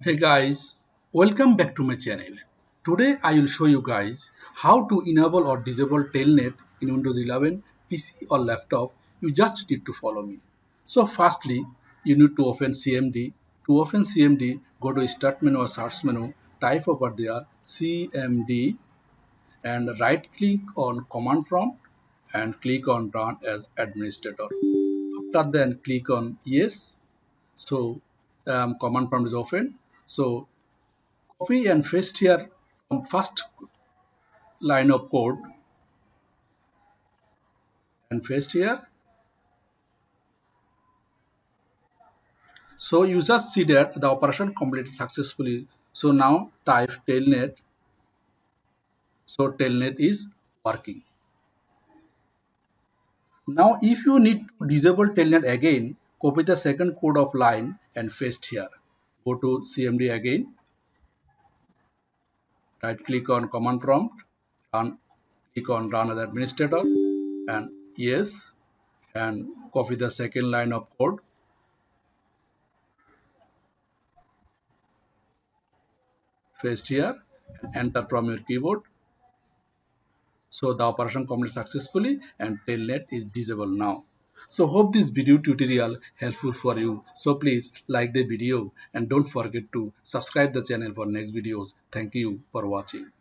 Hey guys, welcome back to my channel. Today I will show you guys how to enable or disable Telnet in Windows 11 PC or laptop. You just need to follow me. So firstly, you need to open CMD. To open CMD, go to Start menu or Search menu, type over there CMD and right click on Command Prompt and click on Run as Administrator. After then click on Yes. So command prompt is open. So copy and paste here from first line of code and paste here. So you just see that the operation completed successfully. So now type telnet. So telnet is working. Now if you need to disable telnet again, copy the second code of line and paste here. Go to CMD again, right click on command prompt, run, click on run as administrator and yes, and copy the second line of code, paste here and enter from your keyboard. So the operation completed successfully and telnet is disabled now. So hope this video tutorial helpful for you. So please like the video and don't forget to subscribe the channel for next videos. Thank you for watching.